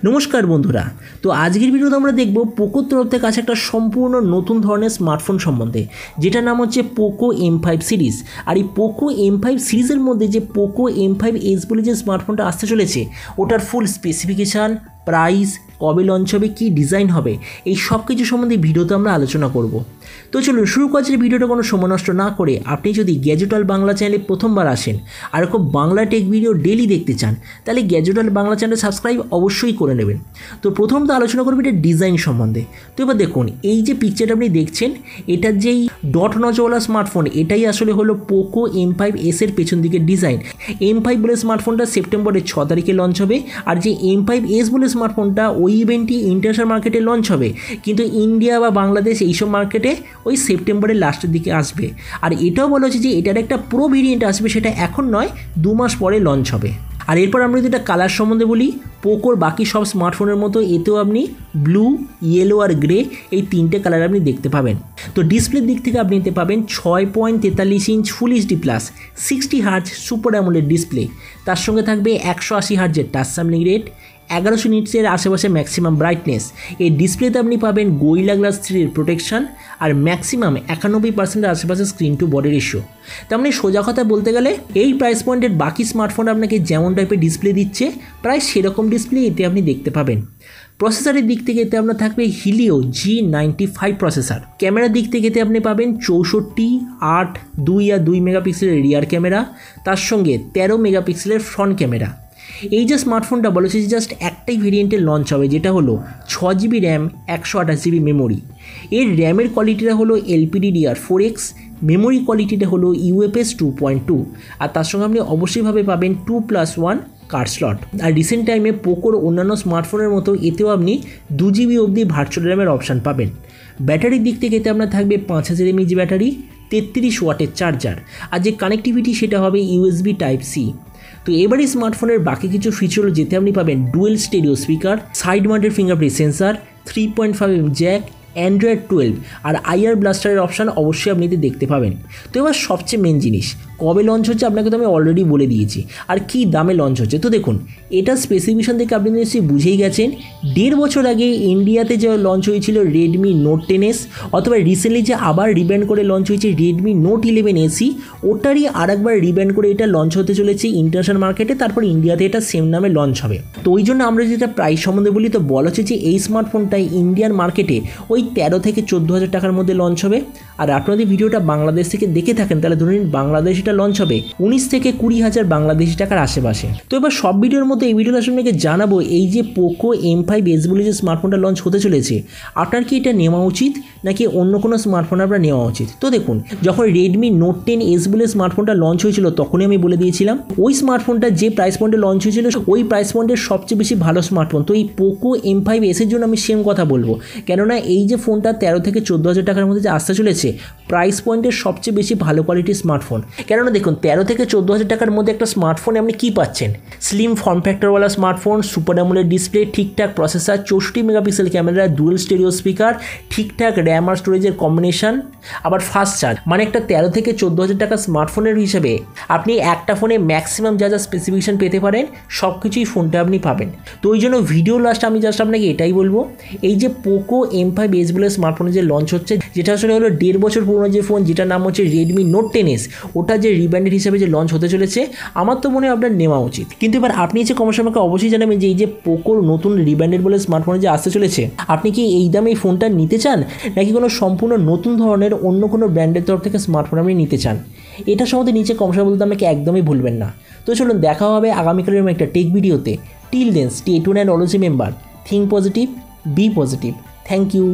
नमस्कार बंधुरा तो आजकेर भिडियोते आमरा देखबो पोकोर तरफ थेके आसा एकटा सम्पूर्ण नतून धरनेर स्मार्टफोन सम्बन्धे जेटार नाम हच्छे पोको M5 सिरिज। और पोको M5 सिरिजेर मध्य जे पोको M5S बोले जे स्मार्टफोनटा आसते चलेछे ओटार फुल स्पेसिफिकेशन प्राइस कবে लंच হবে কি ডিজাইন হবে এই সব কিছু সম্বন্ধে ভিডিওতে আমরা আলোচনা করব। তো চলুন শুরু করছি ভিডিওটা কোনো সময় নষ্ট না করে। আপনি যদি গ্যাজেট ওয়ার্ল্ড বাংলা চ্যানেলে প্রথমবার আসেন আর খুব বাংলা টেক ভিডিও ডেইলি দেখতে চান তাহলে gadget world Bangla channel subscribe অবশ্যই করে নেবেন। তো প্রথমত আলোচনা করব এটা ডিজাইন সম্বন্ধে। তো এবার দেখুন এই যে পিকচারটা আপনি দেখছেন এটার যেই ডট নচওয়ালা স্মার্টফোন এটাই আসলে হলো পোকো M5S এর পেছন দিকের ডিজাইন। M5 বলে স্মার্টফোনটা সেপ্টেম্বরের 6 তারিখে লঞ্চ হবে আর যে M5S বলে স্মার্টফোনটা ওই ইভেন্টটি ইন্টারন্যাশনাল মার্কেটে লঞ্চ হবে কিন্তু ইন্ডিয়া বা বাংলাদেশ এইসব মার্কেটে ওই সেপ্টেম্বরের লাস্টের দিকে আসবে। আর এটাও বলা হচ্ছে যে এটার একটা প্রো ভেরিয়েন্ট আসবে সেটা এখন নয় 2 মাস পরে লঞ্চ হবে। আর এরপর আমরা যদি এটা কালার সম্বন্ধে বলি পোকোর বাকি সব স্মার্টফোনের মতো এতেও আপনি ব্লু ইয়েলো আর গ্রে এই তিনটে কালার আপনি দেখতে পাবেন। তো ডিসপ্লের দিক থেকে আপনি নিতে পাবেন 6.43 inch full HD plus 60 hertz super AMOLED display, তার সঙ্গে থাকবে 180 হার্জের টাচ স্যাম্পলিং রেট, 1100 নিটসের আশেপাশে ম্যাক্সিমাম ব্রাইটনেস। এই ডিসপ্লেতে আপনি পাবেন গোরিলা গ্লাস 3 এর প্রোটেকশন আর ম্যাক্সিমাম 91% আশেপাশে স্ক্রিন টু বডি রেশিও। তার মানে সোজা কথা বলতে গেলে এই প্রাইস পয়েন্টের বাকি স্মার্টফোন আপনাকে যেমন টাইপের ডিসপ্লে দিচ্ছে প্রায় সেরকম ডিসপ্লে এতে আপনি দেখতে পাবেন। প্রসেসরের দিক থেকে এতে আপনার থাকবে হিলিও G95 প্রসেসর। ক্যামেরার দিক থেকে এতে আপনি পাবেন 64, 8, 2 আর 2 মেগাপিক্সেলের রিয়ার ক্যামেরা, তার সঙ্গে 13 মেগাপিক্সেলের ফ্রন্ট ক্যামেরা। এই যে স্মার্টফোনটা বলেছে যে জাস্ট একটাই ভেরিয়েন্টে লঞ্চ হবে যেটা হলো 6GB র্যাম 128GB মেমোরি। এর র্যামের কোয়ালিটিটা হলো LPDDR4X, মেমোরি কোয়ালিটিটা হলো UFS 2.2 আর তার সঙ্গে আপনি অবশ্যইভাবে পাবেন 2+1 কার্ড স্লট। আর রিসেন্ট টাইমে পোকোর অন্যান্য স্মার্টফোনের মতো এতেও আপনি 2GB অবধি ভার্চুয়াল র্যামের অপশান পাবেন। ব্যাটারির দিক থেকে এতে আপনার থাকবে 5000 mAh ব্যাটারি, 33 ওয়াটের চার্জার আর যে কানেক্টিভিটি সেটা হবে USB Type-C। তো এবারে স্মার্টফোনের বাকি কিছু ফিচার যেতে আপনি পাবেন dual stereo speaker, side mounted fingerprint sensor, 3.5mm jack, Android 12 আর IR ব্লাস্টারের অপশান অবশ্যই আপনি এতে দেখতে পাবেন। তো এবার সবচেয়ে মেন জিনিস কবে লঞ্চ হচ্ছে আপনাকে তো আমি অলরেডি বলে দিয়েছি আর কি দামে লঞ্চ হচ্ছে। তো দেখুন এটা স্পেসিফিকেশন থেকে আপনি নিশ্চয়ই বুঝেই গেছেন 1.5 বছর আগে ইন্ডিয়াতে যে লঞ্চ হয়েছিল রেডমি নোট 10S অথবা রিসেন্টলি যে আবার রিব্র্যান্ড করে লঞ্চ হয়েছে রেডমি নোট 11SE ওটারই আরেকবার রিব্র্যান্ড করে এটা লঞ্চ হতে চলেছে ইন্টারন্যাশনাল মার্কেটে, তারপর ইন্ডিয়াতে এটা সেম নামে লঞ্চ হবে। তো ওই জন্য আমরা যেটা প্রাইস সম্বন্ধে বলি তো বলা হচ্ছে যে এই স্মার্টফোনটাই ইন্ডিয়ান মার্কেটে ওই 13 থেকে 14,000 টাকার মধ্যে লঞ্চ হবে। আর আপনাদের ভিডিওটা বাংলাদেশ থেকে দেখে থাকেন তাহলে ধরুন বাংলাদেশ এটা লঞ্চ হবে 19 থেকে 20,000 বাংলাদেশি টাকার আশেপাশে। তো এবার সব ভিডিওর মধ্যে এই ভিডিওটা আপনাকে জানাবো এই যে পোকো M5S বলে যে স্মার্টফোনটা লঞ্চ হতে চলেছে আপনার কি এটা নেওয়া উচিত নাকি অন্য কোনো স্মার্টফোন আপনার নেওয়া উচিত। তো দেখুন যখন রেডমি নোট 10S বলে স্মার্টফোনটা লঞ্চ হয়েছিল তখনই আমি বলে দিয়েছিলাম ওই স্মার্টফোনটা যে প্রাইস পয়েন্টে লঞ্চ হয়েছিল ওই প্রাইস পয়েন্টের সবচেয়ে বেশি ভালো স্মার্টফোন। তো এই পোকো M5S এর জন্য আমি সেম কথা বলবো, কেননা এই যে ফোনটা 13 থেকে 14,000 টাকার মধ্যে যে আসতে চলেছে প্রাইস পয়েন্টের সবচেয়ে বেশি ভালো কোয়ালিটির স্মার্টফোন। কেননা দেখুন 13 থেকে 14,000 টাকার মধ্যে একটা স্মার্টফোনে আপনি কী পাচ্ছেন, স্লিম ফর্ম ফ্যাক্টরওয়ালা স্মার্টফোন, সুপার অ্যামোলেড ডিসপ্লে, ঠিকঠাক processor, 64 megapixel camera, dual stereo speaker, ঠিকঠাক র্যাম আর স্টোরেজের কম্বিনেশন, আবার ফাস্ট চার্জ। মানে একটা 13 থেকে 14,000 টাকা স্মার্টফোনের হিসেবে আপনি একটা ফোনে ম্যাক্সিমাম যা যা স্পেসিফিকেশন পেতে পারেন সব কিছুই ফোনটা আপনি পাবেন। তো ওই জন্য ভিডিও লাস্ট আমি জাস্ট আপনাকে এটাই বলবো এই যে পোকো M5S বলে স্মার্টফোনে যে লঞ্চ হচ্ছে যেটা আসলে হলো 1.5 বছর পুরনো যে ফোন যেটার নাম হচ্ছে রেডমি নোট 10S ওটা যে রিব্র্যান্ডেড হিসেবে যে লঞ্চ হতে চলেছে আমার তো মনে হয় আপনার নেওয়া উচিত। কিন্তু এবার আপনি যে কমেন্ট আমাকে অবশ্যই জানাবেন যে এই যে পোকোর নতুন রিব্র্যান্ডেড বলে স্মার্টফোনে যে আসতে চলেছে আপনি কি এই দামে এই ফোনটা নিতে চান নাকি কোনো সম্পূর্ণ নতুন ধরনের অন্য কোনো ব্র্যান্ডের তরফ থেকে স্মার্টফোন আপনি নিতে চান। এটা সম্বন্ধে নিচে কমেন্ট বলতে আমাকে একদমই ভুলবেন না। তো চলুন দেখা হবে আগামীকালের একটা টেক ভিডিওতে। Till then stay tuned and always remember think positive, be positive. Thank you.